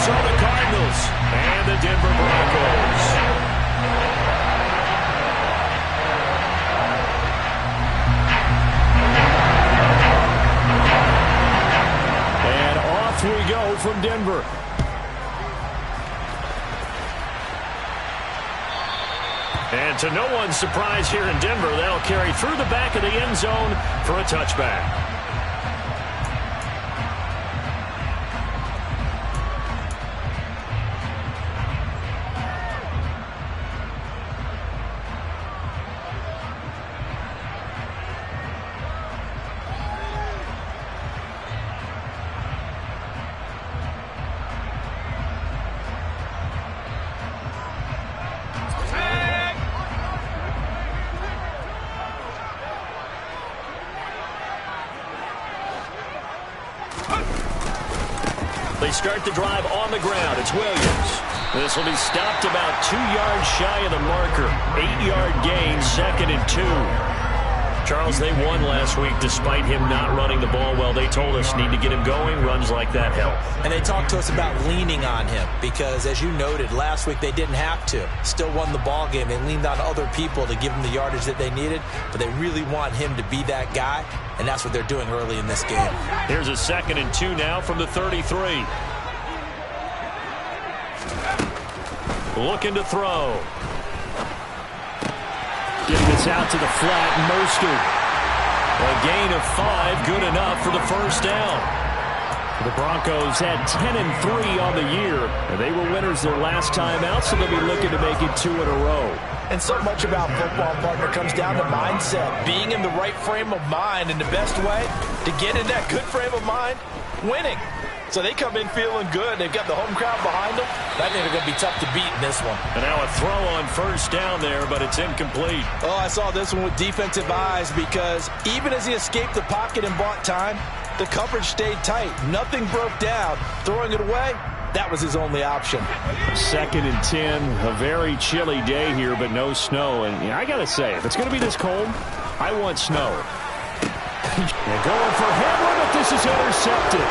Those are the Cardinals and the Denver Broncos. And off we go from Denver. And to no one's surprise here in Denver, they'll carry through the back of the end zone for a touchback. They start the drive on the ground. It's Williams. This will be stopped about 2 yards shy of the marker. 8-yard gain, 2nd and 2. Charles, they won last week despite him not running the ball well. They told us need to get him going. Runs like that help. And they talked to us about leaning on him because, as you noted, last week they didn't have to. Still won the ball game. They leaned on other people to give them the yardage that they needed, but they really want him to be that guy, and that's what they're doing early in this game. Here's a 2nd and 2 now from the 33. Looking to throw. Getting this out to the flat, Mostert. A gain of 5, good enough for the first down. The Broncos had 10 and 3 on the year, and they were winners their last time out, so they'll be looking to make it 2 in a row. And so much about football, partner, comes down to mindset. Being in the right frame of mind, and the best way to get in that good frame of mind, winning. So they come in feeling good. They've got the home crowd behind them. I think they're going to be tough to beat in this one. And now a throw on first down there, but it's incomplete. Oh, I saw this one with defensive eyes because even as he escaped the pocket and bought time, the coverage stayed tight. Nothing broke down. Throwing it away, that was his only option. 2nd and 10, a very chilly day here, but no snow. And I got to say, if it's going to be this cold, I want snow. They're going for Hamler, but this is intercepted.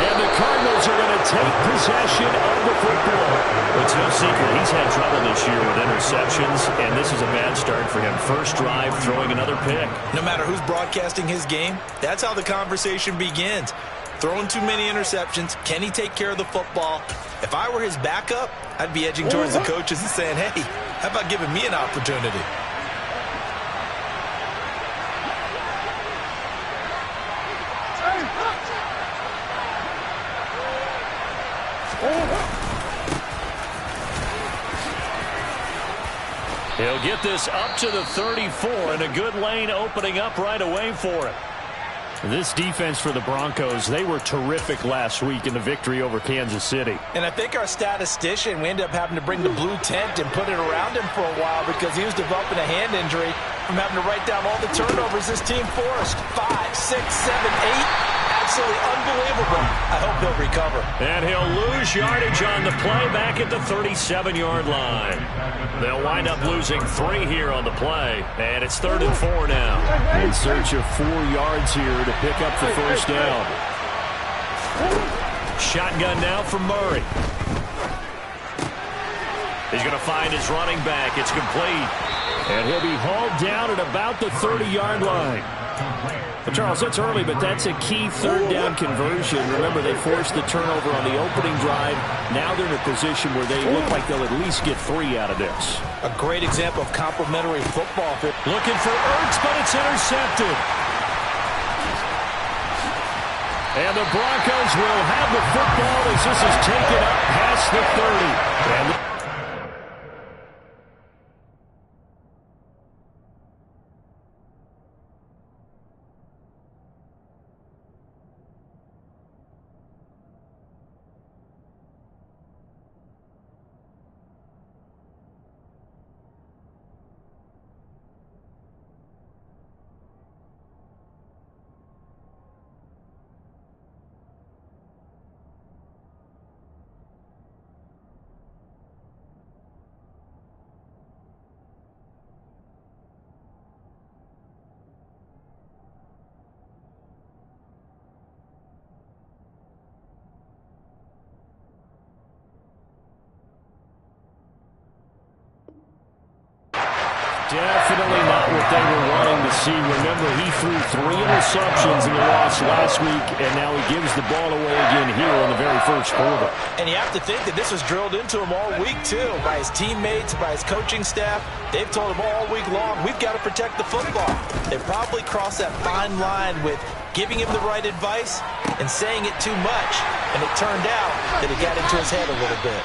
And the Cardinals are going to take possession of the football. It's no secret he's had trouble this year with interceptions, and this is a bad start for him. First drive, throwing another pick. No matter who's broadcasting his game, that's how the conversation begins. Throwing too many interceptions. Can he take care of the football? If I were his backup, I'd be edging towards the coaches and saying, hey, how about giving me an opportunity? He'll get this up to the 34, and a good lane opening up right away for him. This defense for the Broncos, they were terrific last week in the victory over Kansas City. And I think our statistician, we ended up having to bring the blue tent and put it around him for a while because he was developing a hand injury from having to write down all the turnovers this team forced. 5, 6, 7, 8. Absolutely unbelievable. I hope he'll recover. And he'll lose yardage on the play back at the 37-yard line. They'll wind up losing 3 here on the play, and it's 3rd and 4 now. In search of 4 yards here to pick up the first down. Shotgun now from Murray. He's going to find his running back. It's complete. And he'll be hauled down at about the 30-yard line. Well, Charles, that's early, but that's a key 3rd down conversion. Remember, they forced the turnover on the opening drive. Now they're in a position where they look like they'll at least get 3 out of this. A great example of complementary football. Looking for Ertz, but it's intercepted. And the Broncos will have the football as this is taken up past the 30. Definitely not what they were wanting to see. Remember, he threw 3 interceptions in the loss last week, and now he gives the ball away again here in the very first quarter. And you have to think that this was drilled into him all week, too, by his teammates, by his coaching staff. They've told him all week long, we've got to protect the football. They probably crossed that fine line with giving him the right advice and saying it too much. And it turned out that it got into his head a little bit.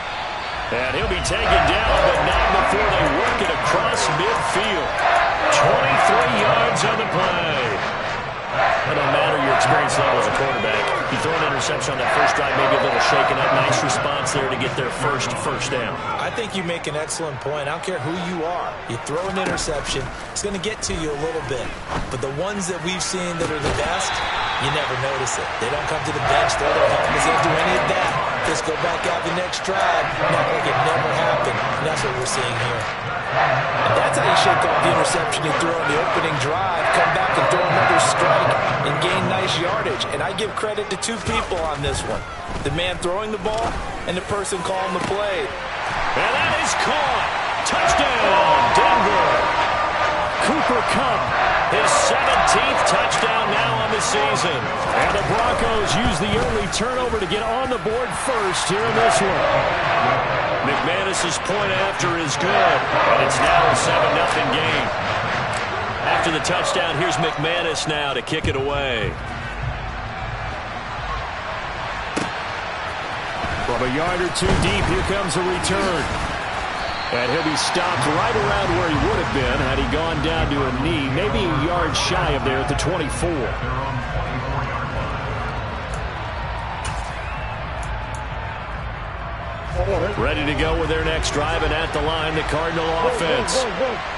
And he'll be taken down, but not before they work it across midfield. 23 yards on the play. It don't matter your experience level as a quarterback. You throw an interception on that first drive, maybe a little shaken up. Nice response there to get their first down. I think you make an excellent point. I don't care who you are. You throw an interception, it's going to get to you a little bit. But the ones that we've seen that are the best, you never notice it. They don't come to the bench, throw their helmets, they don't do any of that. Just go back out the next drive, not like it never happened. And that's what we're seeing here. And that's how you shake off the interception you throw in the opening drive, come back and throw another strike and gain nice yardage. And I give credit to 2 people on this one. The man throwing the ball and the person calling the play. And that is caught. Touchdown, Denver. Cooper Kupp, his 17th touchdown now on the season. And the Broncos use the early turnover to get on the board first here in this one. McManus's point after is good, and it's now a 7-0 game. After the touchdown, here's McManus now to kick it away. From a yard or 2 deep, here comes a return. And he'll be stopped right around where he would have been had he gone down to a knee, maybe a yard shy of there at the 24. Ready to go with their next drive, and at the line, the Cardinal offense.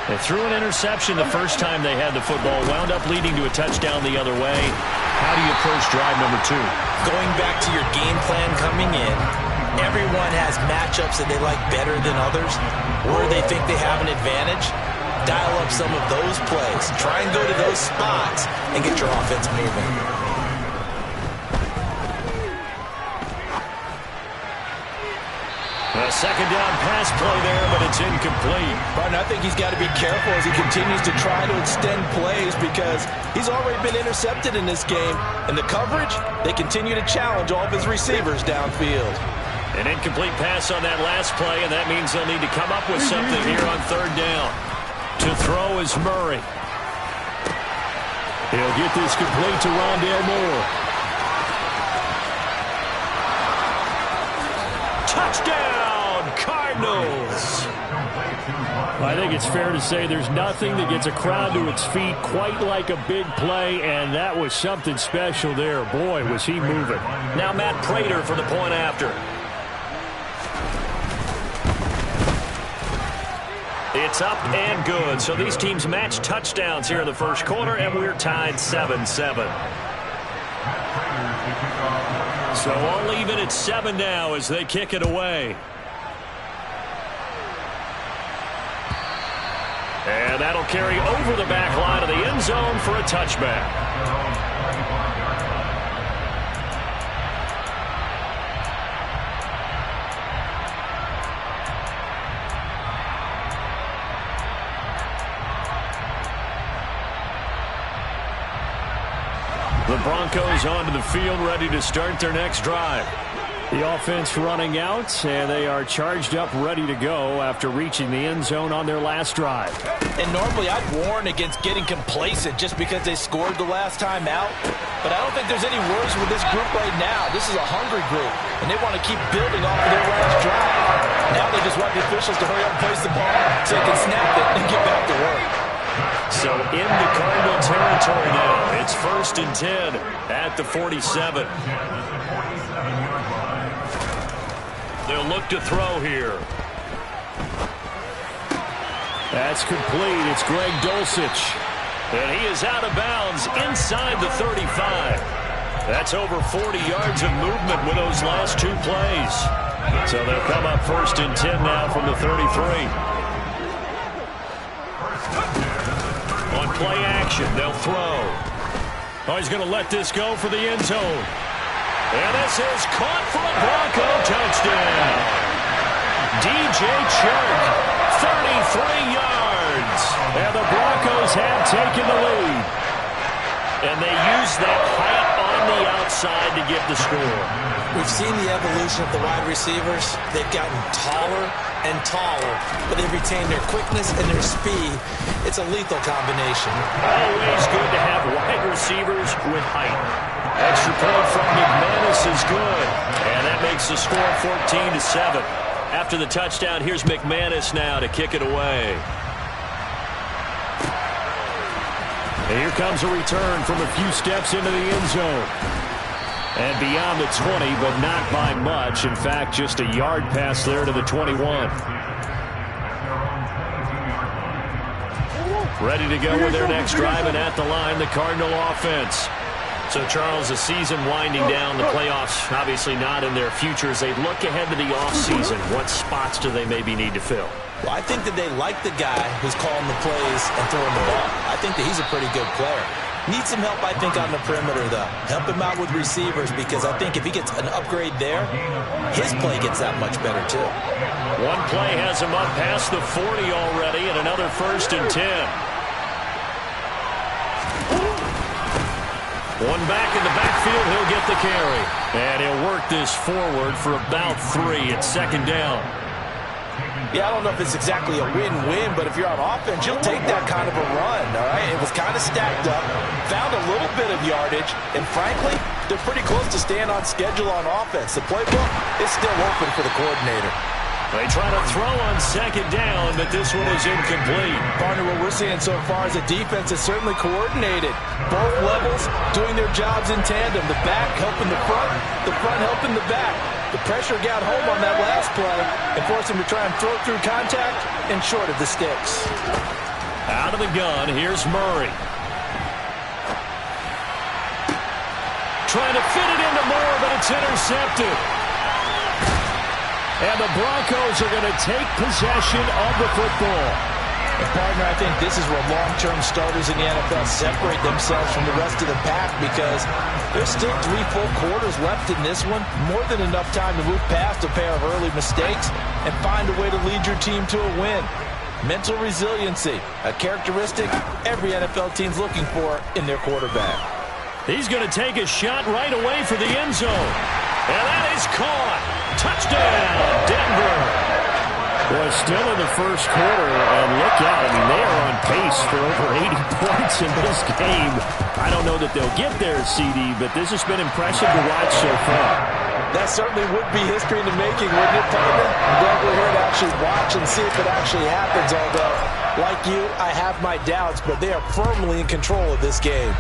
They threw an interception the first time they had the football, wound up leading to a touchdown the other way. How do you approach drive number 2? Going back to your game plan coming in, everyone has matchups that they like better than others, where they think they have an advantage. Dial up some of those plays. Try and go to those spots and get your offense moving. A second down pass play there, but it's incomplete. But I think he's got to be careful as he continues to try to extend plays because he's already been intercepted in this game. And the coverage, they continue to challenge all of his receivers downfield. An incomplete pass on that last play, and that means they'll need to come up with something here on 3rd down. To throw is Murray. He'll get this complete to Rondale Moore. Touchdown, Cardinals! I think it's fair to say there's nothing that gets a crowd to its feet quite like a big play, and that was something special there. Boy, was he moving. Now Matt Prater for the point after. It's up and good. So these teams match touchdowns here in the first quarter, and we're tied 7-7. So all even at 7 now as they kick it away. And that'll carry over the back line of the end zone for a touchback. The Broncos onto the field, ready to start their next drive. The offense running out, and they are charged up, ready to go after reaching the end zone on their last drive. And normally I'd warn against getting complacent just because they scored the last time out. But I don't think there's any worries with this group right now. This is a hungry group, and they want to keep building off of their last drive. Now they just want the officials to hurry up and place the ball so they can snap it and get back to work. So into Cardinal territory now. It's 1st and 10 at the 47. They'll look to throw here. That's complete. It's Greg Dulcich. And he is out of bounds inside the 35. That's over 40 yards of movement with those last 2 plays. So they'll come up 1st and 10 now from the 33. On play action, they'll throw. Oh, he's going to let this go for the end zone. And this is caught for a Bronco touchdown. DJ Chark, 33 yards. yards. And the Broncos have taken the lead. And they use that height on the outside to get the score. We've seen the evolution of the wide receivers. They've gotten taller and taller, but they've retained their quickness and their speed. It's a lethal combination. Always good to have wide receivers with height. Extra point from McManus is good. And that makes the score 14-7. After the touchdown, here's McManus now to kick it away. And here comes a return from a few steps into the end zone. And beyond the 20, but not by much. In fact, just a yard pass there to the 21. Ready to go with their next drive, and at the line, the Cardinal offense. So, Charles, the season winding down, the playoffs obviously not in their future. As they look ahead to the offseason, what spots do they maybe need to fill? Well, I think that they like the guy who's calling the plays and throwing the ball. I think that he's a pretty good player. Needs some help, I think, on the perimeter, though. Help him out with receivers, because I think if he gets an upgrade there, his play gets that much better, too. One play has him up past the 40 already, and another 1st and 10. One back in the backfield, he'll get the carry. And he'll work this forward for about 3 at 2nd down. Yeah, I don't know if it's exactly a win-win, but if you're on offense, you'll take that kind of a run, all right? It was kind of stacked up, found a little bit of yardage, and frankly, they're pretty close to staying on schedule on offense. The playbook is still open for the coordinator. They try to throw on 2nd down, but this one is incomplete. Partner, what we're seeing so far is a defense is certainly coordinated. Both levels doing their jobs in tandem. The back helping the front helping the back. The pressure got home on that last play and forced him to try and throw through contact and short of the sticks. Out of the gun, here's Murray. Trying to fit it into Moore, but it's intercepted. And the Broncos are going to take possession of the football. And partner, I think this is where long-term starters in the NFL separate themselves from the rest of the pack, because there's still 3 full quarters left in this one. More than enough time to move past a pair of early mistakes and find a way to lead your team to a win. Mental resiliency, a characteristic every NFL team's looking for in their quarterback. He's going to take a shot right away for the end zone. And that is caught. Touchdown, Denver. Well, still in the first quarter, and look out. I mean, they are on pace for over 80 points in this game. I don't know that they'll get there, CD, but this has been impressive to watch so far. That certainly would be history in the making, wouldn't it, partner? I'm glad we're here to actually watch and see if it actually happens, although, like you, I have my doubts, but they are firmly in control of this game.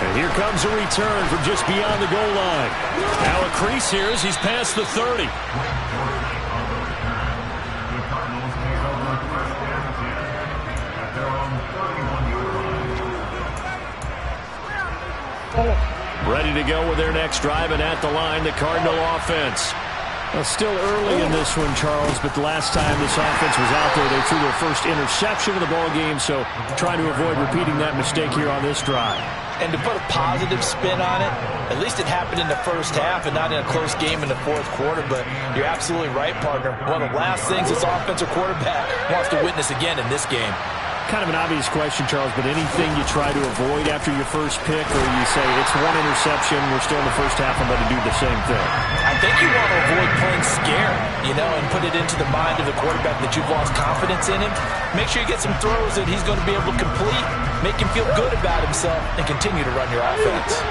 And here comes a return from just beyond the goal line. Now a crease here as he's past the 30. Ready to go with their next drive, and at the line, the Cardinal offense. Well, still early in this one, Charles, but the last time this offense was out there, they threw their first interception of the ball game, so trying to avoid repeating that mistake here on this drive. And to put a positive spin on it, at least it happened in the first half and not in a close game in the 4th quarter. But you're absolutely right, partner. One of the last things this offensive quarterback wants to witness again in this game. Kind of an obvious question, Charles, but anything you try to avoid after your first pick, or you say it's 1 interception, we're still in the first half, I'm going to do the same thing? I think you want to avoid playing scared, and put it into the mind of the quarterback that you've lost confidence in him. Make sure you get some throws that he's going to be able to complete, make him feel good about himself, and continue to run your offense.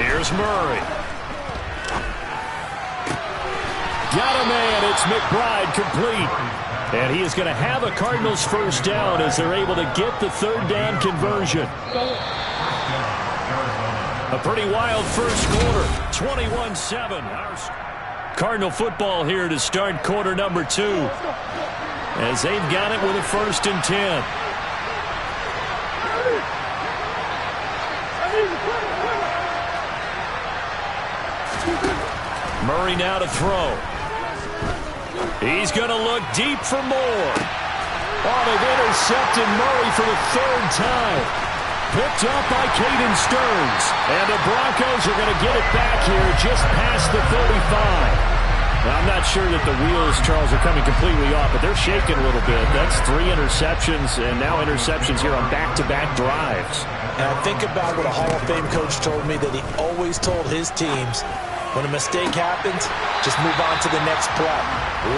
Here's Murray. Got a man. It's McBride complete. And he is going to have a Cardinals first down as they're able to get the 3rd down conversion. A pretty wild first quarter. 21-7. Cardinal football here to start quarter number 2. As they've got it with a 1st and 10. Murray now to throw. He's going to look deep for more. Oh, they've intercepted Murray for the 3rd time. Picked up by Caden Stearns. And the Broncos are going to get it back here just past the 35. Well, I'm not sure that the wheels, Charles, are coming completely off, but they're shaking a little bit. That's 3 interceptions, and now interceptions here on back-to-back drives. And I think about what a Hall of Fame coach told me, that he always told his teams, when a mistake happens, just move on to the next play.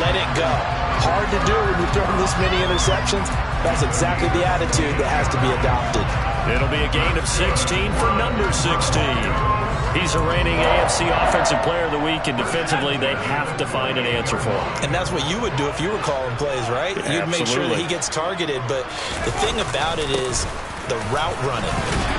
Let it go. Hard to do when you're throwing this many interceptions. That's exactly the attitude that has to be adopted. It'll be a gain of 16 for number 16. He's a reigning AFC Offensive Player of the Week, and defensively, they have to find an answer for him. And that's what you would do if you were calling plays, right? Yeah, you'd make sure that he gets targeted. But the thing about it is the route running.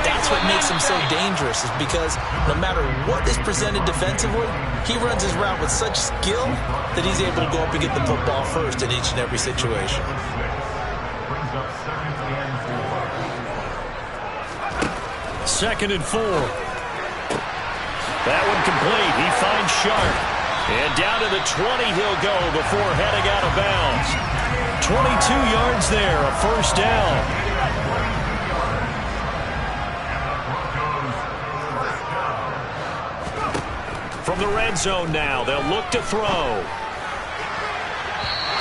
That's what makes him so dangerous, is because no matter what is presented defensively, he runs his route with such skill that he's able to go up and get the football first in each and every situation. Second and 4. That one complete. He finds Sharp. And down to the 20 he'll go before heading out of bounds. 22 yards there, a first down. From the red zone now, they'll look to throw.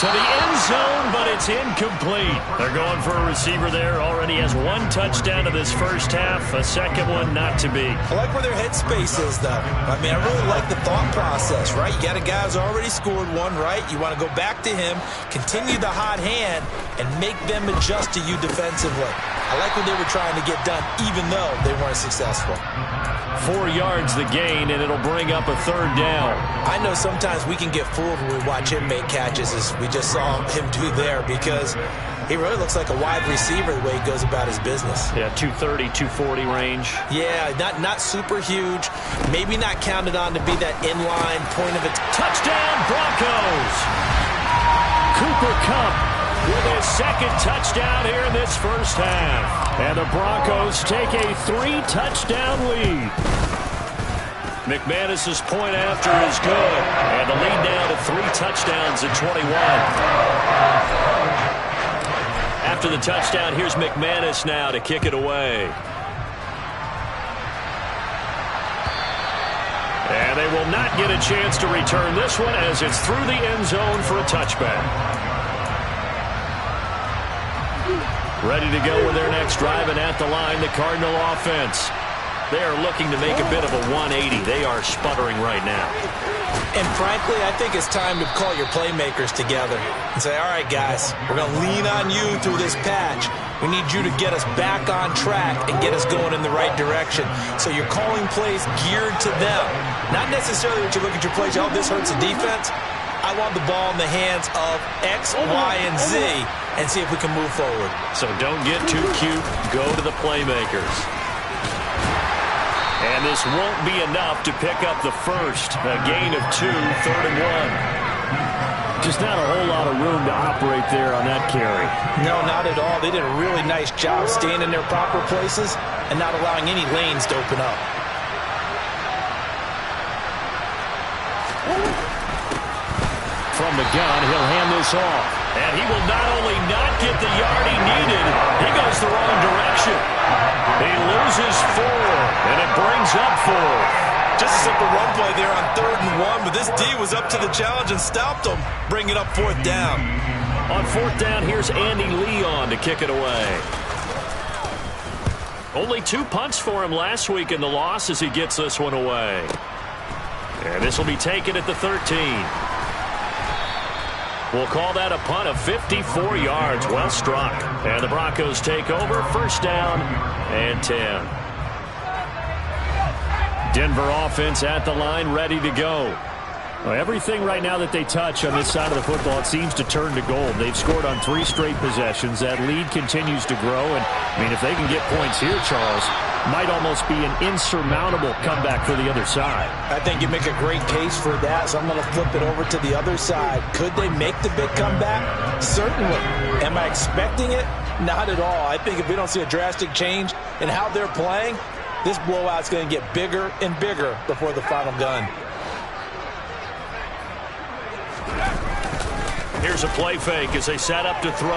To the end zone, but it's incomplete. They're going for a receiver there. Already has 1 touchdown to this first half. A second one not to be. I like where their headspace is, though. I mean, I really like the thought process, right? You got a guy who's already scored one, right? You want to go back to him, continue the hot hand, and make them adjust to you defensively. I like what they were trying to get done, even though they weren't successful. 4 yards the gain, and it'll bring up a third down. I know sometimes we can get fooled when we watch him make catches, as we just saw him do there, because he really looks like a wide receiver the way he goes about his business. Yeah, 230, 240 range. Yeah, not super huge. Maybe not counted on to be that inline point of a touchdown, Broncos. Cooper Kupp with his second touchdown here in this first half. And the Broncos take a 3-touchdown lead. McManus's point after is good. And the lead now to 3 touchdowns at 21. After the touchdown, here's McManus now to kick it away. And they will not get a chance to return this one, as it's through the end zone for a touchback. Ready to go with their next drive, and at the line, the Cardinal offense. They are looking to make a bit of a 180. They are sputtering right now. And frankly, I think it's time to call your playmakers together and say, all right, guys, we're going to lean on you through this patch. We need you to get us back on track and get us going in the right direction. So you're calling plays geared to them. Not necessarily that you look at your plays, oh, this hurts the defense. I want the ball in the hands of X, Y, and Z and see if we can move forward. So don't get too cute. Go to the playmakers. And this won't be enough to pick up the first. A gain of 2, 3rd and 1. Just not a whole lot of room to operate there on that carry. No, not at all. They did a really nice job staying in their proper places and not allowing any lanes to open up. From the gun, he'll hand this off. And he will not only not get the yard he needed, he goes the wrong direction. He loses 4, and it brings up 4. Just a simple run play there on 3rd and 1, but this D was up to the challenge and stopped him, bringing up 4th down. On 4th down, here's Andy Leon to kick it away. Only 2 punts for him last week in the loss as he gets this one away. And this will be taken at the 13. We'll call that a punt of 54 yards. Well struck. And the Broncos take over. First down and 10. Denver offense at the line, ready to go. Well, everything right now that they touch on this side of the football, it seems to turn to gold. They've scored on 3 straight possessions. That lead continues to grow. And, I mean, if they can get points here, Charles, might almost be an insurmountable comeback for the other side. I think you make a great case for that, so I'm going to flip it over to the other side. Could they make the big comeback? Certainly. Am I expecting it? Not at all. I think if we don't see a drastic change in how they're playing, this blowout's going to get bigger and bigger before the final gun. Here's Here's a play fake as they set up to throw.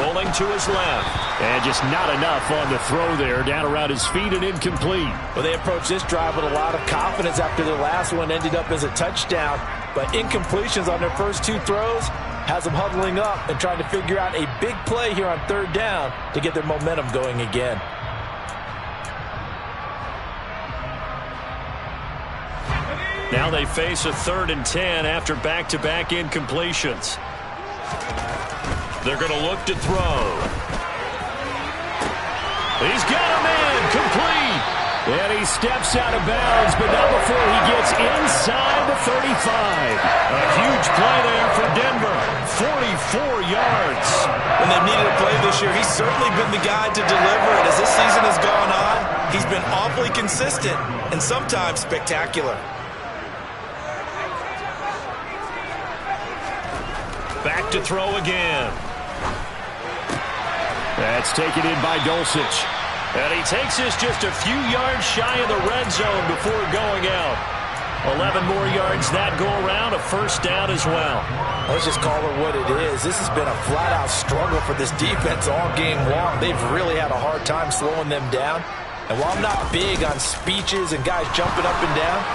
Rolling to his left. And just not enough on the throw there. Down around his feet and incomplete. Well, they approached this drive with a lot of confidence after their last one ended up as a touchdown. But incompletions on their first two throws has them huddling up and trying to figure out a big play here on third down to get their momentum going again. Now they face a 3rd and 10 after back-to-back incompletions. They're going to look to throw. He's got a man complete. And he steps out of bounds, but not before he gets inside the 35. A huge play there for Denver. 44 yards. When they've needed a play this year, he's certainly been the guy to deliver it. As this season has gone on, he's been awfully consistent and sometimes spectacular. Back to throw again. That's taken in by Dulcich. And he takes this just a few yards shy of the red zone before going out. 11 more yards that go around, a first down as well. Let's just call it what it is. This has been a flat-out struggle for this defense all game long. They've really had a hard time slowing them down. And while I'm not big on speeches and guys jumping up and down,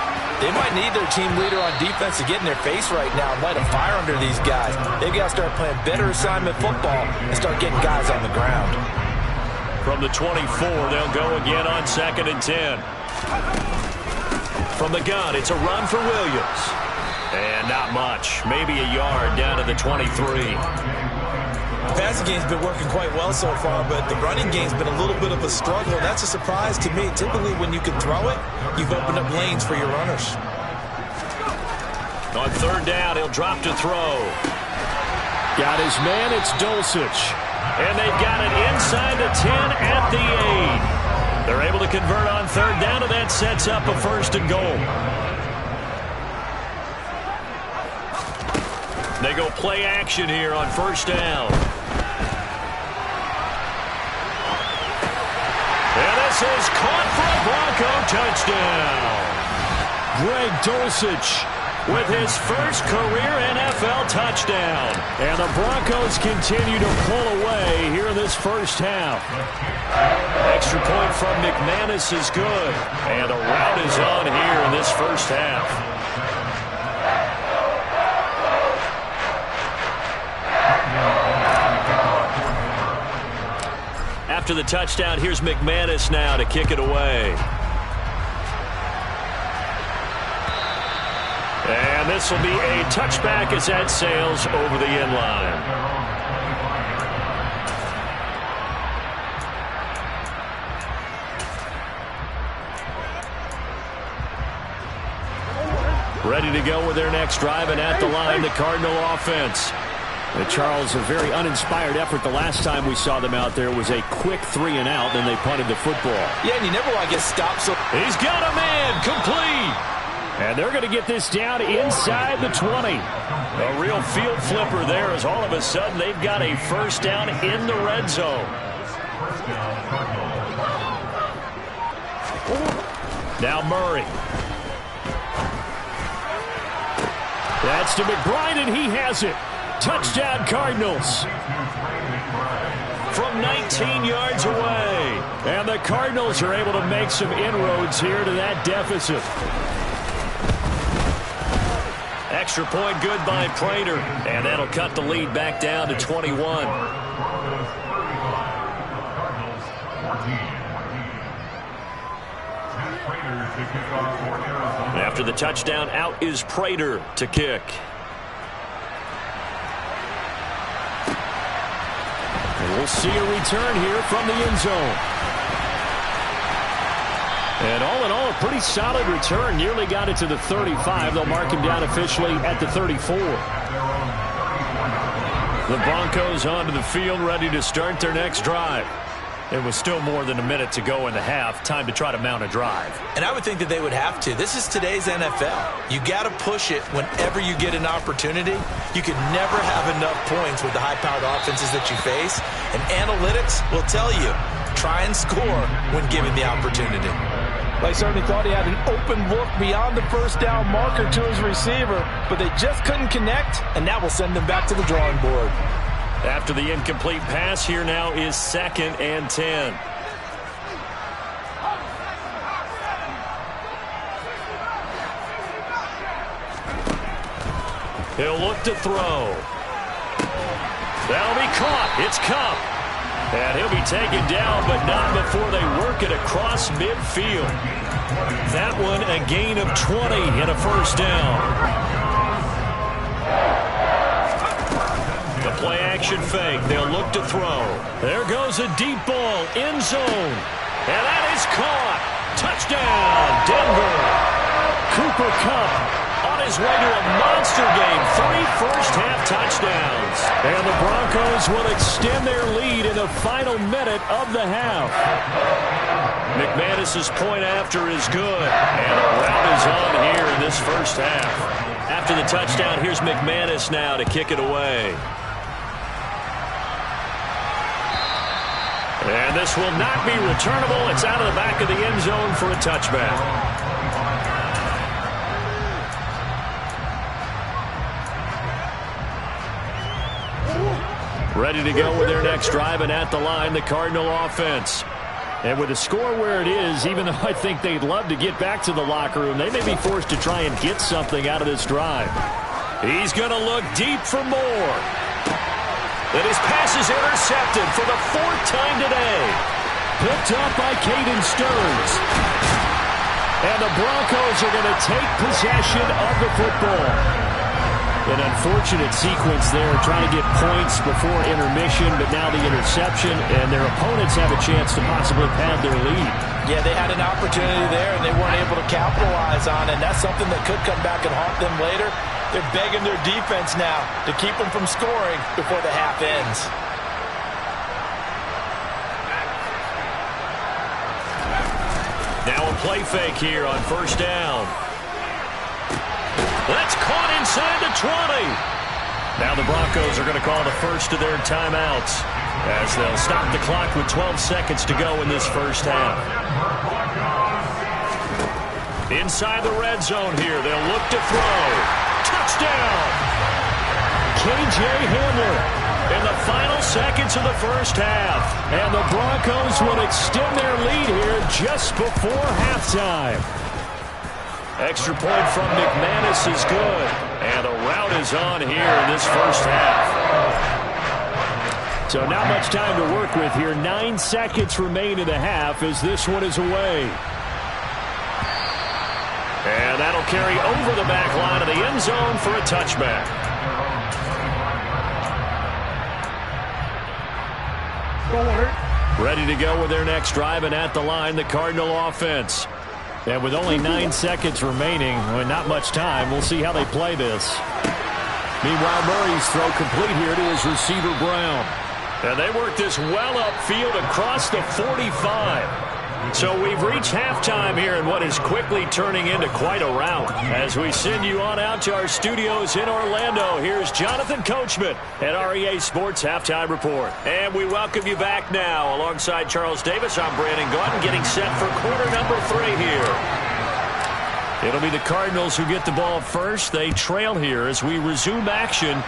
they might need their team leader on defense to get in their face right now and light a fire under these guys. They've got to start playing better assignment football and start getting guys on the ground. From the 24, they'll go again on 2nd and 10. From the gun, it's a run for Williams. And not much. Maybe a yard down to the 23. The passing game's been working quite well so far, but the running game's been a little bit of a struggle, and that's a surprise to me. Typically, when you can throw it, you've opened up lanes for your runners. On 3rd down, he'll drop to throw. Got his man, it's Dulcich. And they've got it inside the 10 at the 8. They're able to convert on 3rd down, and that sets up a 1st and goal. They go play action here on 1st down. And this is caught for a Bronco touchdown. Greg Dulcich with his first career NFL touchdown. And the Broncos continue to pull away here in this first half. Extra point from McManus is good. And the rout is on here in this first half. After the touchdown, here's McManus now to kick it away. And this will be a touchback as that sails over the end line. Ready to go with their next drive, and at the line, the Cardinal offense. Charles, a very uninspired effort the last time we saw them out there was a quick 3-and-out, then they punted the football. Yeah, and you never want to get stopped. So he's got a man, complete. And they're going to get this down inside the 20. A real field flipper there as all of a sudden they've got a first down in the red zone. Now Murray. That's to McBride, and he has it. Touchdown Cardinals. From 19 yards away. And the Cardinals are able to make some inroads here to that deficit. Extra point good by Prater. And that'll cut the lead back down to 21. After the touchdown, out is Prater to kick. And we'll see a return here from the end zone. And all in all, a pretty solid return. Nearly got it to the 35. They'll mark him down officially at the 34. The Broncos onto the field, ready to start their next drive. It was still more than a minute to go in the half. Time to try to mount a drive. And I would think that they would have to. This is today's NFL. You got to push it whenever you get an opportunity. You can never have enough points with the high-powered offenses that you face. And analytics will tell you, try and score when given the opportunity. Well, I certainly thought he had an open look beyond the first down marker to his receiver, but they just couldn't connect, and that will send them back to the drawing board. After the incomplete pass, here now is 2nd and 10. He'll look to throw. That'll be caught. It's Cup. And he'll be taken down, but not before they work it across midfield. That one a gain of 20 and a first down. The play action fake. They'll look to throw. There goes a deep ball. End zone. And that is caught. Touchdown, Denver. Cooper Kupp on his way to a monster game. 3 first-half touchdowns. And the Broncos will extend their lead in the final minute of the half. McManus's point after is good. And a rout is on here in this first half. After the touchdown, here's McManus now to kick it away. And this will not be returnable. It's out of the back of the end zone for a touchback. Ready to go with their next drive, and at the line, the Cardinal offense. And with the score where it is, even though I think they'd love to get back to the locker room, they may be forced to try and get something out of this drive. He's going to look deep for more. And his pass is intercepted for the 4th time today. Picked up by Caden Stearns. And the Broncos are going to take possession of the football. An unfortunate sequence there, trying to get points before intermission, but now the interception, and their opponents have a chance to possibly pad their lead. Yeah, they had an opportunity there, and they weren't able to capitalize on it. And that's something that could come back and haunt them later. They're begging their defense now to keep them from scoring before the half ends. Now a play fake here on first down. That's caught inside the 20. Now the Broncos are going to call the first of their timeouts as they'll stop the clock with 12 seconds to go in this first half. Inside the red zone here, they'll look to throw. Touchdown! K.J. Hamler in the final seconds of the first half. And the Broncos will extend their lead here just before halftime. Extra point from McManus is good. And a rout is on here in this first half. So not much time to work with here. 9 seconds remain in the half as this one is away. And that'll carry over the back line of the end zone for a touchback. Ready to go with their next drive, and at the line, the Cardinal offense. And with only 9 seconds remaining, not much time, we'll see how they play this. Meanwhile, Murray's throw complete here to his receiver, Brown. And they work this well upfield across the 45. So we've reached halftime here in what is quickly turning into quite a rout. As we send you on out to our studios in Orlando, here's Jonathan Coachman at REA Sports Halftime Report. And we welcome you back now. Alongside Charles Davis, I'm Brandon Gaudin, getting set for quarter number 3 here. It'll be the Cardinals who get the ball first. They trail here as we resume action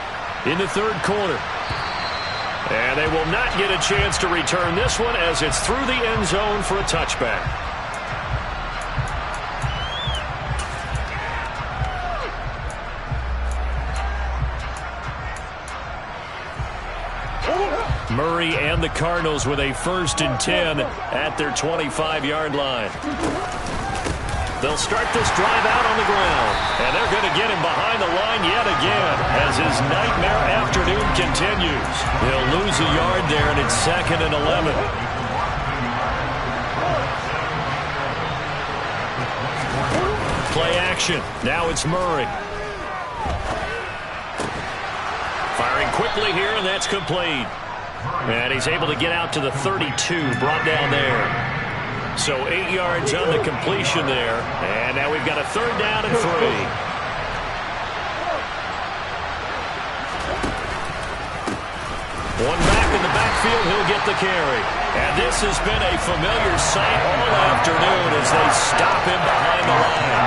in the third quarter. And they will not get a chance to return this one as it's through the end zone for a touchback. Murray and the Cardinals with a 1st and 10 at their 25-yard line. They'll start this drive out on the ground. And they're going to get him behind the line yet again as his nightmare afternoon continues. He'll lose a yard there, and it's 2nd and 11. Play action. Now it's Murray. Firing quickly here, and that's complete. And he's able to get out to the 32, brought down there. So 8 yards on the completion there. And now we've got a 3rd down and 3. One back in the backfield. He'll get the carry. And this has been a familiar sight all afternoon as they stop him behind the line.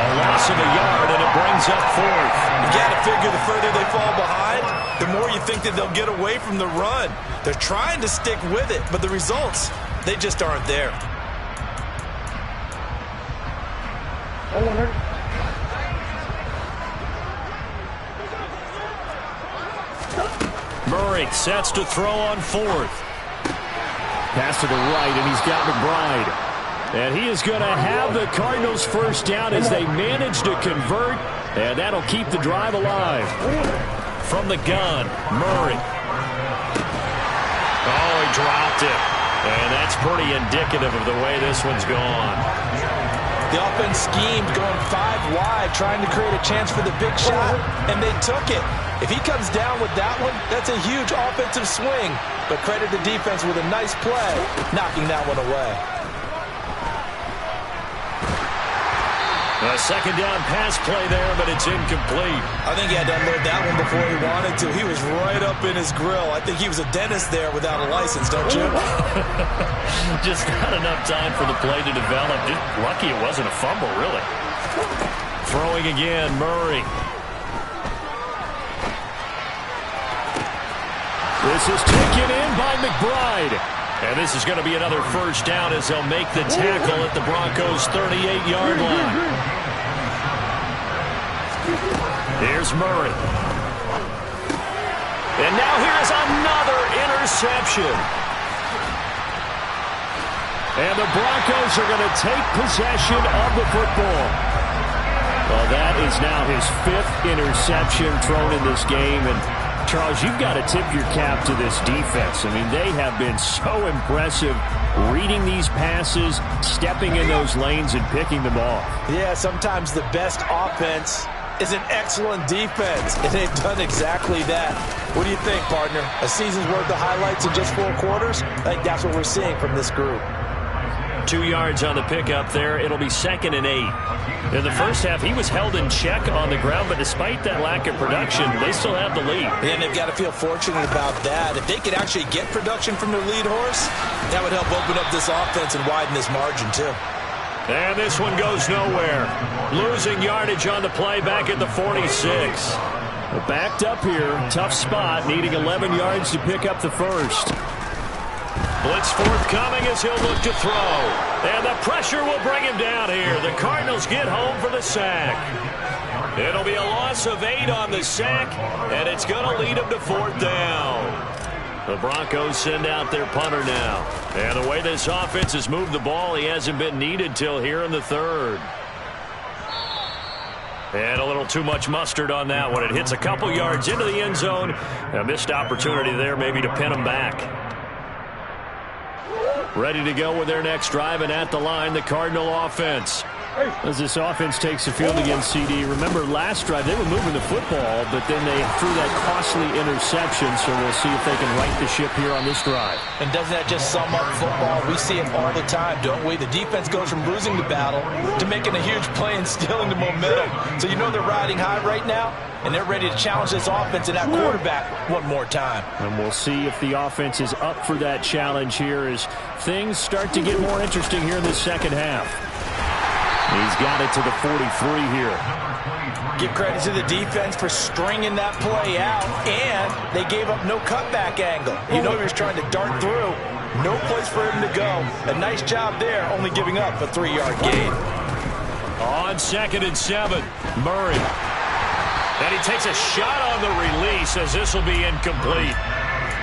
A loss of a yard, and it brings up fourth. You got to figure the further they fall behind, the more you think that they'll get away from the run. They're trying to stick with it, but the results, they just aren't there. Murray sets to throw on fourth. Pass to the right, and he's got McBride. And he is going to have the Cardinals first down as they manage to convert, and that'll keep the drive alive. From the gun, Murray. Oh, he dropped it. And that's pretty indicative of the way this one's gone. The offense schemed going 5 wide, trying to create a chance for the big shot, and they took it. If he comes down with that one, that's a huge offensive swing. But credit the defense with a nice play, knocking that one away. A second down pass play there, but it's incomplete. I think he had to unload that one before he wanted to. He was right up in his grill. I think he was a dentist there without a license, don't you? Just not enough time for the play to develop. Just lucky it wasn't a fumble, really. Throwing again, Murray. This is taken in by McBride. And this is going to be another first down as they'll make the tackle at the Broncos' 38-yard line. Here's Murray. And now here's another interception. And the Broncos are going to take possession of the football. Well, that is now his 5th interception thrown in this game. And Charles, you've got to tip your cap to this defense. I mean, they have been so impressive reading these passes, stepping in those lanes, and picking them off. Yeah, sometimes the best offense is an excellent defense, and they've done exactly that. What do you think, partner? A season's worth of highlights in just 4 quarters? I think that's what we're seeing from this group. 2 yards on the pickup there. It'll be 2nd and 8. In the first half, he was held in check on the ground, but despite that lack of production, they still have the lead. And they've got to feel fortunate about that. If they could actually get production from their lead horse, that would help open up this offense and widen this margin, too. And this one goes nowhere. Losing yardage on the play back at the 46. Backed up here. Tough spot, needing 11 yards to pick up the first. Blitz forthcoming as he'll look to throw. And the pressure will bring him down here. The Cardinals get home for the sack. It'll be a loss of 8 on the sack, and it's going to lead him to 4th down. The Broncos send out their punter now. And the way this offense has moved the ball, he hasn't been needed till here in the 3rd. And a little too much mustard on that one. It hits a couple yards into the end zone. A missed opportunity there maybe to pin him back. Ready to go with their next drive, and at the line, the Cardinal offense. As this offense takes the field against CD, remember last drive they were moving the football, but then they threw that costly interception, so we'll see if they can right the ship here on this drive. And doesn't that just sum up football? We see it all the time, don't we? The defense goes from losing the battle to making a huge play and stealing the momentum. So you know they're riding high right now, and they're ready to challenge this offense and that quarterback one more time. And we'll see if the offense is up for that challenge here as things start to get more interesting here in the second half. He's got it to the 43 here. Give credit to the defense for stringing that play out, and they gave up no cutback angle. You know he was trying to dart through. No place for him to go. A nice job there, only giving up a 3-yard gain. On 2nd and 7, Murray. And he takes a shot on the release as this will be incomplete.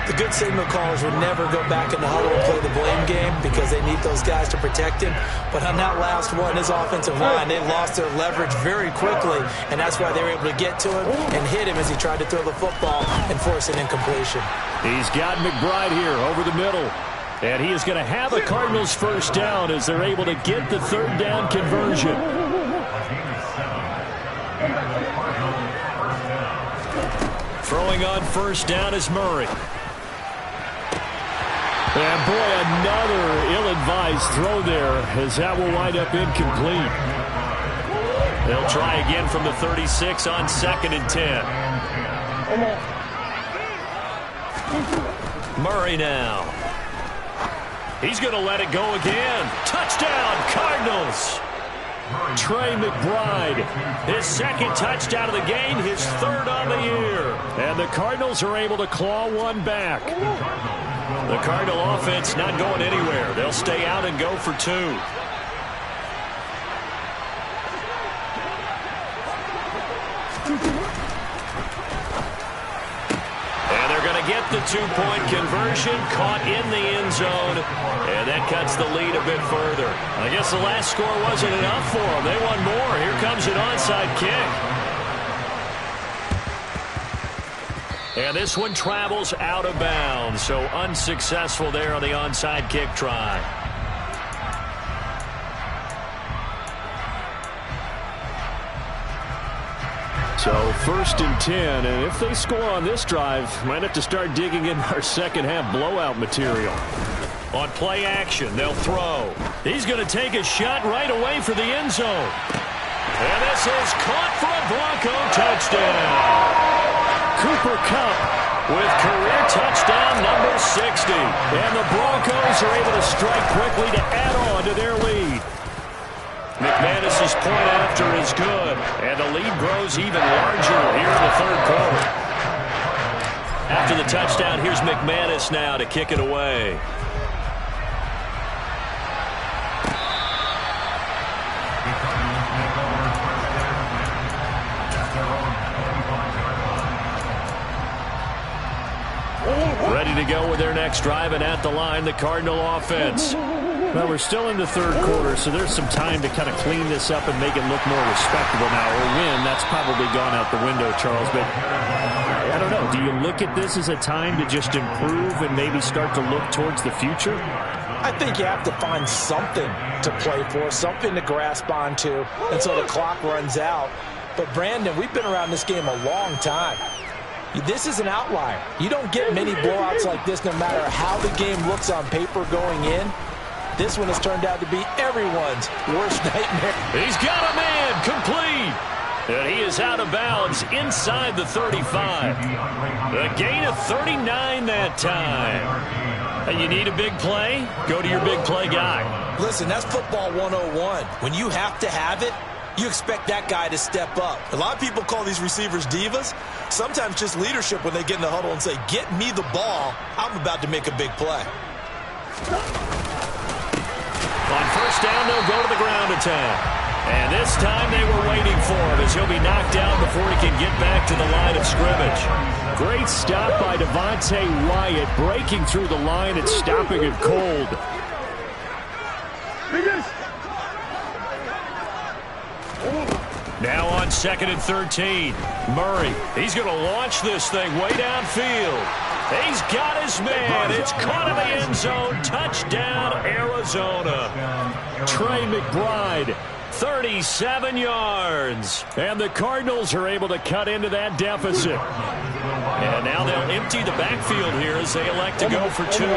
The good signal callers would never go back in the huddle and play the blame game because they need those guys to protect him. But on that last one, his offensive line, they lost their leverage very quickly, and that's why they were able to get to him and hit him as he tried to throw the football and force an incompletion. He's got McBride here over the middle. And he is going to have a Cardinals first down as they're able to get the 3rd down conversion. Throwing on first down is Murray. And boy, another ill-advised throw there as that will wind up incomplete. They'll try again from the 36 on 2nd and 10. Murray now. He's going to let it go again. Touchdown, Cardinals. Trey McBride, his second touchdown of the game, his third on the year. And the Cardinals are able to claw one back. The Cardinal offense not going anywhere. They'll stay out and go for two. And they're going to get the two-point conversion, caught in the end zone, and that cuts the lead a bit further. I guess the last score wasn't enough for them. They want more. Here comes an onside kick. And this one travels out of bounds, so unsuccessful there on the onside kick try. So 1st and 10, and if they score on this drive, might have to start digging in our second half blowout material. On play action, they'll throw. He's going to take a shot right away for the end zone. And this is caught for a Bronco touchdown. Cooper Kupp with career touchdown number 60. And the Broncos are able to strike quickly to add on to their lead. McManus's point after is good, and the lead grows even larger here in the third quarter. After the touchdown, here's McManus now to kick it away. Ready to go with their next drive, and at the line, the Cardinal offense. Well, we're still in the third quarter, so there's some time to kind of clean this up and make it look more respectable now. Or win, that's probably gone out the window, Charles. But I don't know. Do you look at this as a time to just improve and maybe start to look towards the future? I think you have to find something to play for, something to grasp onto until the clock runs out. But, Brandon, we've been around this game a long time. This is an outlier. You don't get many blowouts like this no matter how the game looks on paper going in. This one has turned out to be everyone's worst nightmare. He's got a man complete. And he is out of bounds inside the 35. A gain of 39 that time. And you need a big play? Go to your big play guy. Listen, that's football 101. When you have to have it, you expect that guy to step up. A lot of people call these receivers divas. Sometimes just leadership when they get in the huddle and say, get me the ball. I'm about to make a big play. On first down, they'll go to the ground attack. And this time they were waiting for him as he'll be knocked down before he can get back to the line of scrimmage. Great stop by Devontae Wyatt, breaking through the line and stopping it cold. Now on 2nd and 13. Murray, he's going to launch this thing way downfield. He's got his man. It's caught in the end zone. Touchdown, Arizona. Trey McBride, 37 yards. And the Cardinals are able to cut into that deficit. And now they'll empty the backfield here as they elect to go for two.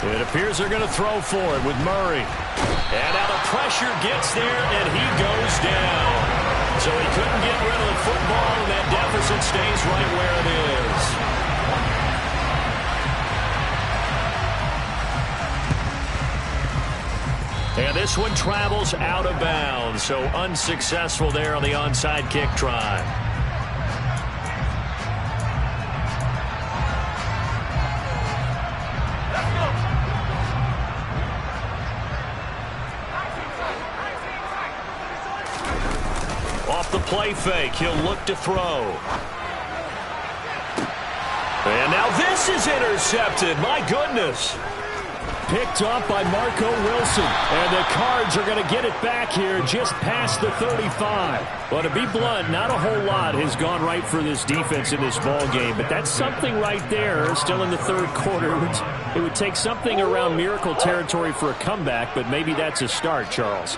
It appears they're going to throw for it with Murray. And now the pressure gets there, and he goes down. So he couldn't get rid of the football, and that deficit stays right where it is. And this one travels out of bounds, so unsuccessful there on the onside kick try. Off the play fake, he'll look to throw. And now this is intercepted. My goodness. Picked off by Marco Wilson. And the Cards are going to get it back here just past the 35. Well, to be blunt, not a whole lot has gone right for this defense in this ball game. But that's something right there, still in the third quarter. It would take something around miracle territory for a comeback, but maybe that's a start, Charles.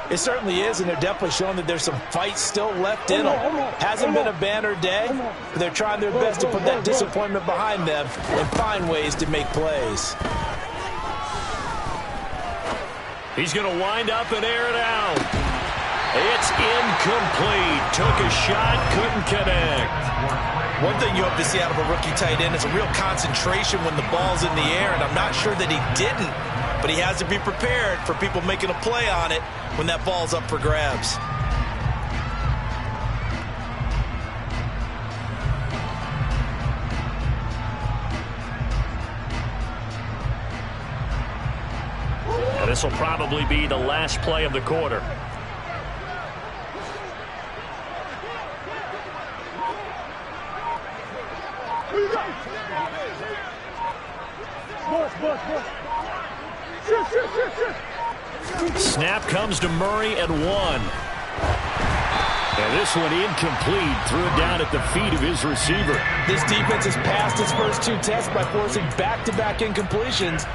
It certainly is, and they're definitely showing that there's some fight still left in them. Hasn't been a banner day, but they're trying their best to put that disappointment behind them and find ways to make plays. He's going to wind up and air it out. It's incomplete. Took a shot, couldn't connect. One thing you hope to see out of a rookie tight end is a real concentration when the ball's in the air, and I'm not sure that he didn't, but he has to be prepared for people making a play on it when that ball's up for grabs. And this will probably be the last play of the quarter. Snap comes to Murray at 1. And this one incomplete. Threw it down at the feet of his receiver. This defense has passed its first 2 tests by forcing back-to-back incompletions.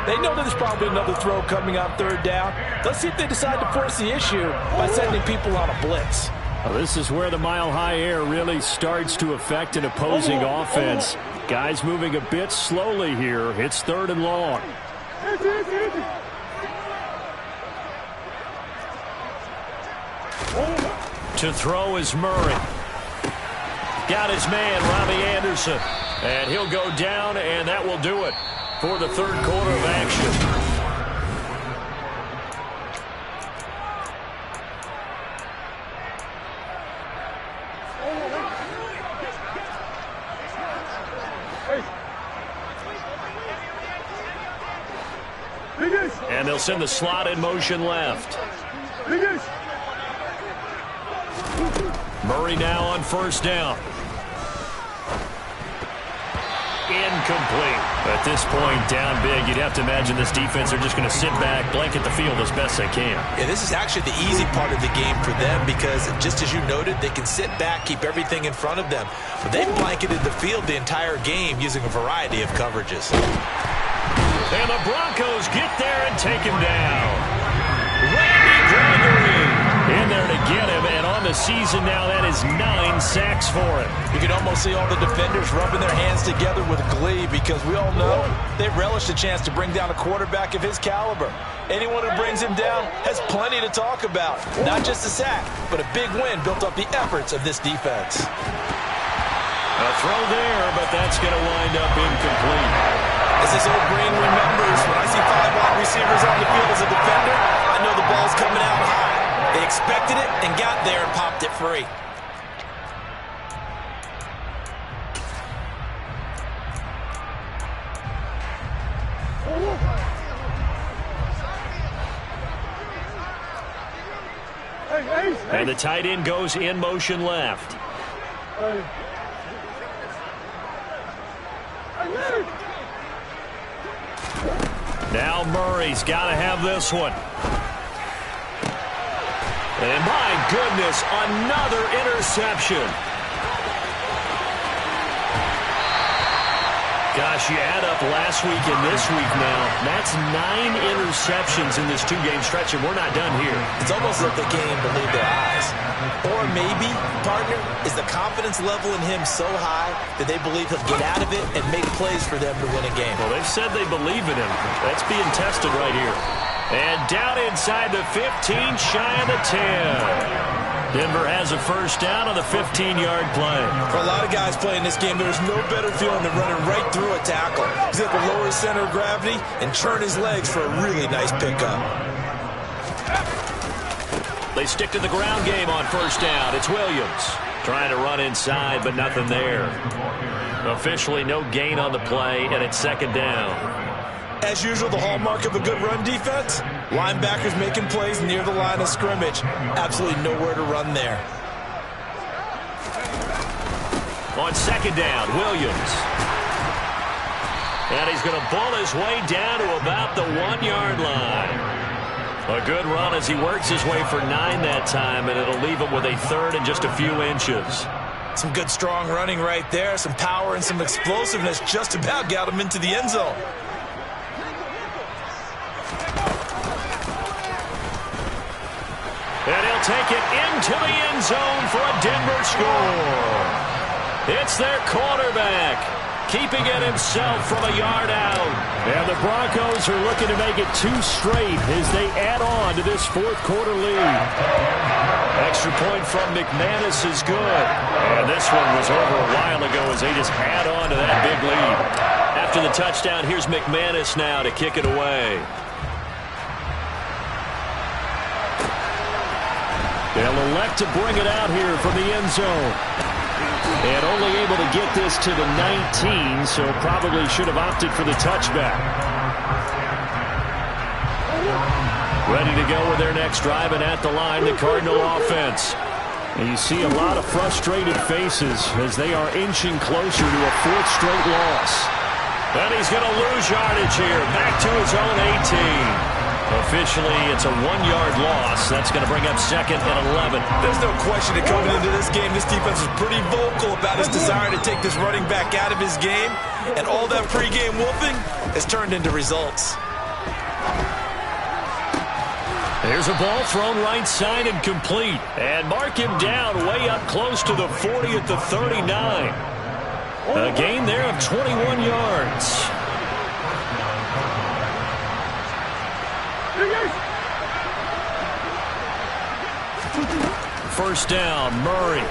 They know there's probably another throw coming on 3rd down. Let's see if they decide to force the issue by sending people on a blitz. Well, this is where the mile-high air really starts to affect an opposing offense. Guys moving a bit slowly here. It's 3rd and long. To throw is Murray. Got his man, Robbie Anderson. And he'll go down, and that will do it for the 3rd quarter of action. And they'll send the slot in motion left. Murray now on 1st down. Incomplete. At this point, down big, you'd have to imagine this defense are just going to sit back, blanket the field as best they can. Yeah, this is actually the easy part of the game for them because, just as you noted, they can sit back, keep everything in front of them. But they've blanketed the field the entire game using a variety of coverages. And the Broncos get there and take him down. Randy Gregory in there to get him, and on the season now, that is 9 sacks for him. You can almost see all the defenders rubbing their hands together with glee because we all know they relish the chance to bring down a quarterback of his caliber. Anyone who brings him down has plenty to talk about. Not just a sack, but a big win built up the efforts of this defense. A throw there, but that's going to wind up incomplete. As this old brain remembers, when I see 5 wide receivers on the field as a defender, I know the ball's coming out high. They expected it and got there and popped it free. And the tight end goes in motion left. Now Murray's got to have this one. And my goodness, another interception. Gosh, you add up last week and this week now. That's 9 interceptions in this 2-game stretch, and we're not done here. It's almost like they can't even believe their eyes. Or maybe, partner, is the confidence level in him so high that they believe he'll get out of it and make plays for them to win a game. Well, they've said they believe in him. That's being tested right here. And down inside the 15, shy of the 10. Denver has a 1st down on the 15-yard play. For a lot of guys playing this game, there's no better feeling than running right through a tackle. He's able to lower his center of gravity and turn his legs for a really nice pickup. They stick to the ground game on 1st down. It's Williams trying to run inside, but nothing there. Officially no gain on the play, and it's 2nd down. As usual, the hallmark of a good run defense, linebackers making plays near the line of scrimmage. Absolutely nowhere to run there. On 2nd down, Williams. And he's going to bull his way down to about the 1-yard line. A good run as he works his way for 9 that time, and it'll leave him with a 3rd and just a few inches. Some good, strong running right there. Some power and some explosiveness just about got him into the end zone. And he'll take it into the end zone for a Denver score. It's their quarterback, keeping it himself from a yard out. And the Broncos are looking to make it 2 straight as they add on to this 4th quarter lead. Extra point from McManus is good. And this one was over a while ago as they just add on to that big lead. After the touchdown, here's McManus now to kick it away. They'll elect to bring it out here from the end zone. And only able to get this to the 19, so probably should have opted for the touchback. Ready to go with their next drive, and at the line, the Cardinal offense. And you see a lot of frustrated faces as they are inching closer to a fourth straight loss. And he's going to lose yardage here, back to his own 18. Officially, it's a 1-yard loss. That's going to bring up 2nd and 11. There's no question that coming into this game, this defense was pretty vocal about his desire to take this running back out of his game. And all that pregame wolfing has turned into results. There's a ball thrown right side and complete. And mark him down way up close to the 40 at the 39. A gain there of 21 yards. First down, Murray.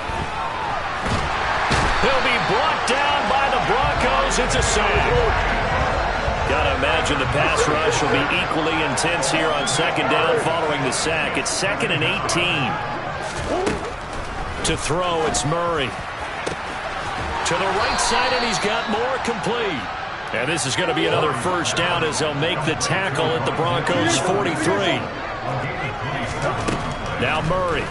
He'll be brought down by the Broncos. It's a sack. Gotta imagine the pass rush will be equally intense here on 2nd down following the sack. It's 2nd and 18. To throw, it's Murray. To the right side, and he's got more complete. And this is going to be another first down as they'll make the tackle at the Broncos' 43. Now Murray.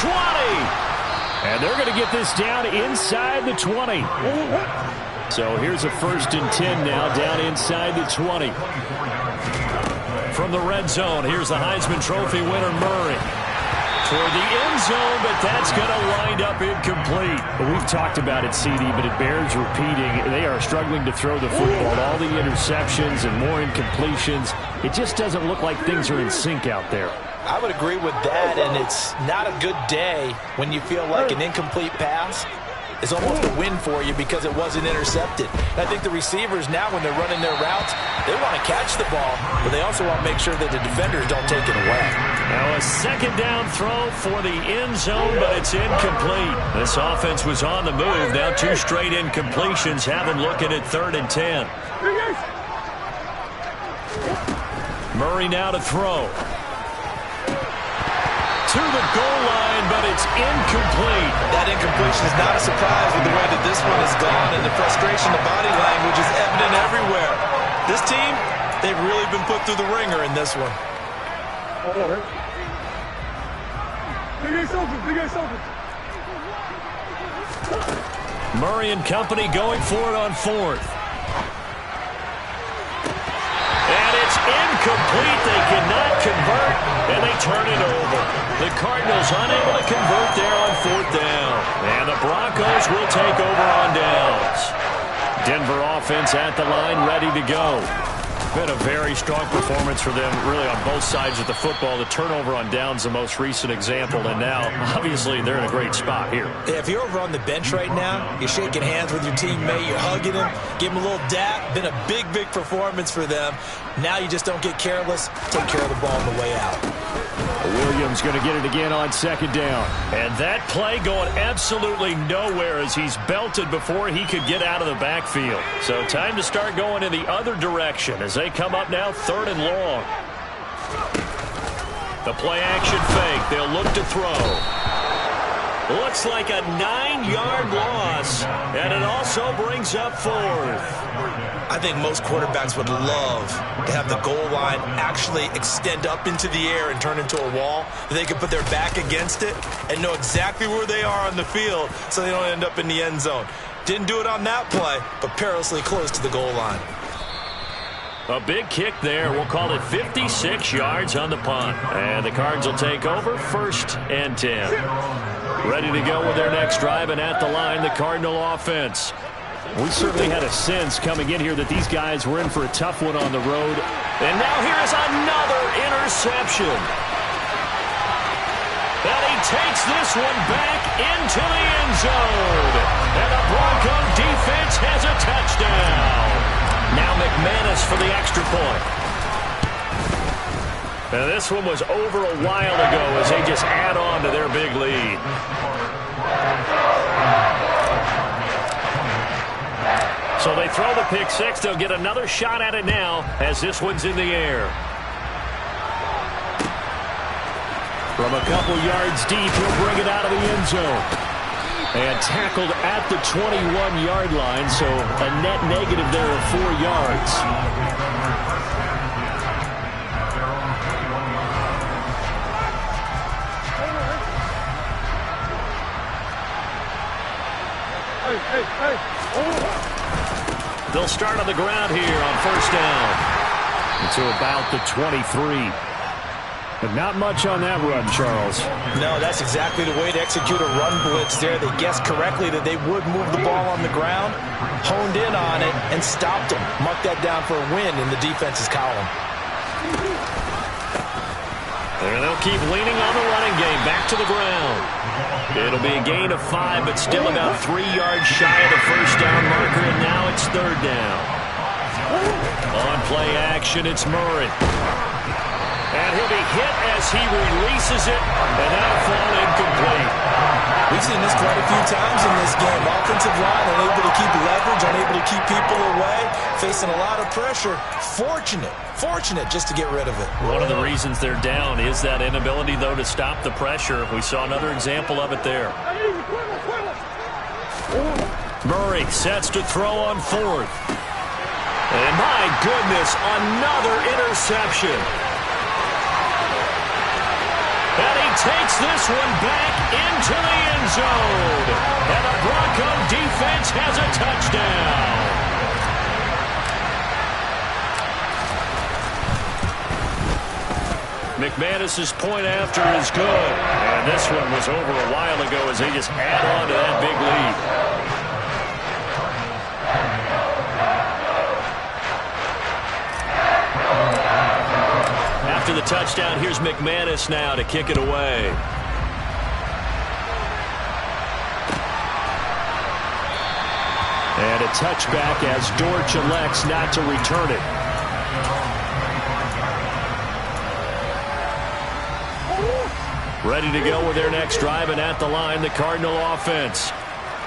20. And they're going to get this down inside the 20. So here's a 1st and 10 now down inside the 20. From the red zone, here's the Heisman Trophy winner, Murray. Toward the end zone, but that's going to wind up incomplete. Well, we've talked about it, CD, but it bears repeating. They are struggling to throw the football. All the interceptions and more incompletions. It just doesn't look like things are in sync out there. I would agree with that, and it's not a good day when you feel like an incomplete pass is almost a win for you because it wasn't intercepted. And I think the receivers now, when they're running their routes, they want to catch the ball, but they also want to make sure that the defenders don't take it away. Now a 2nd down throw for the end zone, but it's incomplete. This offense was on the move. Now 2 straight incompletions have them looking at 3rd and 10. Murray now to throw. To the goal line, but it's incomplete. That incompletion is not a surprise with the way that this one has gone, and the frustration, the body language is evident everywhere. This team, they've really been put through the ringer in this one. Murray and company going for it on 4th. And it's incomplete. They cannot convert, and they turn it over. The Cardinals unable to convert there on 4th down. And the Broncos will take over on downs. Denver offense at the line, ready to go. Been a very strong performance for them, really, on both sides of the football. The turnover on downs, the most recent example, and now, obviously, they're in a great spot here. Yeah, if you're over on the bench right now, you're shaking hands with your teammate, you're hugging him, give him a little dap. Been a big, big performance for them. Now you just don't get careless. Take care of the ball on the way out. Williams going to get it again on 2nd down. And that play going absolutely nowhere as he's belted before he could get out of the backfield. So time to start going in the other direction as they come up now 3rd and long. The play action fake. They'll look to throw. Looks like a 9-yard loss, and it also brings up 4th. I think most quarterbacks would love to have the goal line actually extend up into the air and turn into a wall. They can put their back against it and know exactly where they are on the field so they don't end up in the end zone. Didn't do it on that play, but perilously close to the goal line. A big kick there. We'll call it 56 yards on the punt. And the Cards will take over 1st and 10. Ready to go with their next drive, and at the line, the Cardinal offense. We certainly had a sense coming in here that these guys were in for a tough one on the road. And now here's another interception. And he takes this one back into the end zone. And the Bronco defense has a touchdown. Now McManus for the extra point. And this one was over a while ago as they just add on to their big lead. So they throw the pick six. They'll get another shot at it now as this one's in the air. From a couple yards deep, he'll bring it out of the end zone. And tackled at the 21-yard line, so a net negative there of 4 yards. They'll start on the ground here on first down. Until about the 23. But not much on that run, Charles. No, that's exactly the way to execute a run blitz there. They guessed correctly that they would move the ball on the ground, honed in on it, and stopped them. Mark that down for a win in the defense's column. And they'll keep leaning on the running game. Back to the ground. It'll be a gain of 5, but still about 3 yards shy of the first down marker, and now it's third down. On play action, it's Murray. And he'll be hit as he releases it, and that'll fall incomplete. We've seen this quite a few times in this game. Offensive line unable to keep leverage, unable to keep people away, facing a lot of pressure. Fortunate just to get rid of it. One of the reasons they're down is that inability, though, to stop the pressure. We saw another example of it there. Murray sets to throw on fourth. And my goodness, another interception. And he takes this one back into the end zone. And the Bronco defense has a touchdown. McManus's point after is good. And this one was over a while ago as they just add on to that big lead. After the touchdown, here's McManus now to kick it away. And a touchback as Dortch elects not to return it. Ready to go with their next drive, and at the line, the Cardinal offense.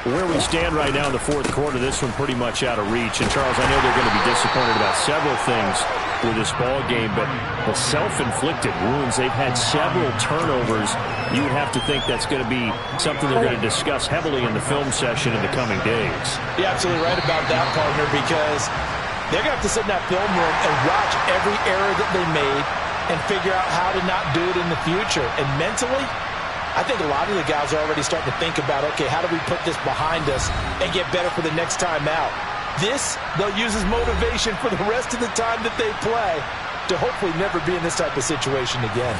Where we stand right now in the fourth quarter, this one pretty much out of reach. And, Charles, I know they're going to be disappointed about several things with this ball game, but the self-inflicted wounds, they've had several turnovers. You would have to think that's going to be something they're going to discuss heavily in the film session in the coming days. You're absolutely right about that, partner, because they're going to have to sit in that film room and watch every error that they made and figure out how to not do it in the future. And mentally, I think a lot of the guys are already starting to think about, okay, how do we put this behind us and get better for the next time out? This, they'll use as motivation for the rest of the time that they play to hopefully never be in this type of situation again.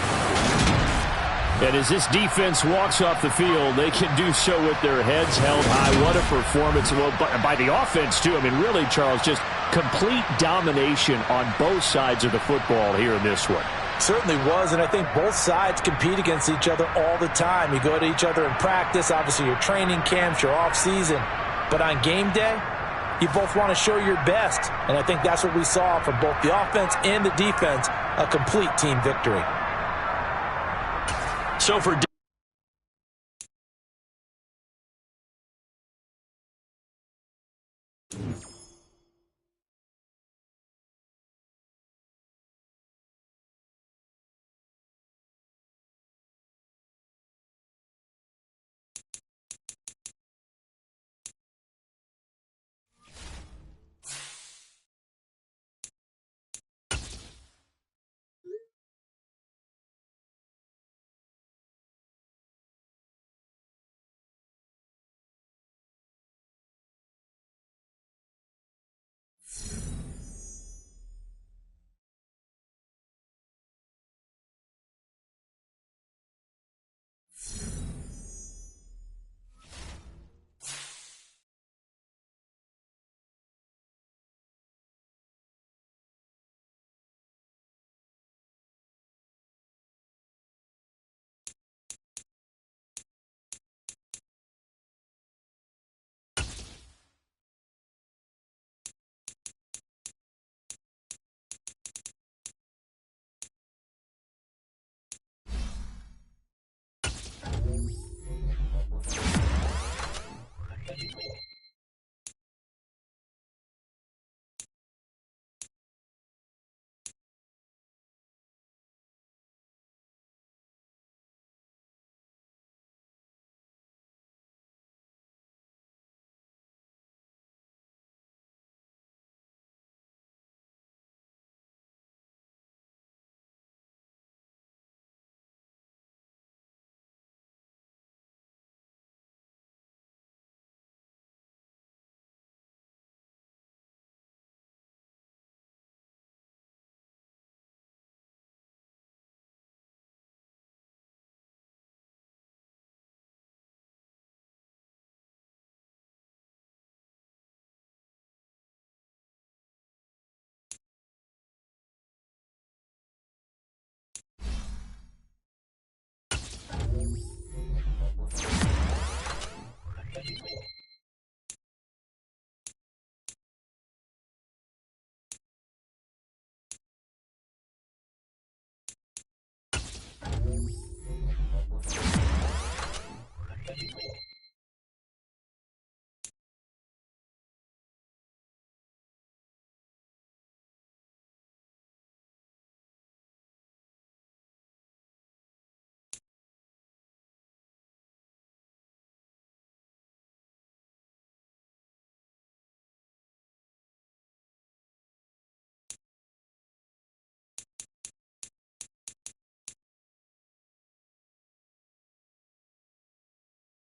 And as this defense walks off the field, they can do so with their heads held high. What a performance. Well, by the offense, too. I mean, really, Charles, just complete domination on both sides of the football here in this one. Certainly was, and I think both sides compete against each other all the time. You go to each other in practice, obviously your training camps, your off-season. But on game day, you both want to show your best. And I think that's what we saw from both the offense and the defense, a complete team victory. So for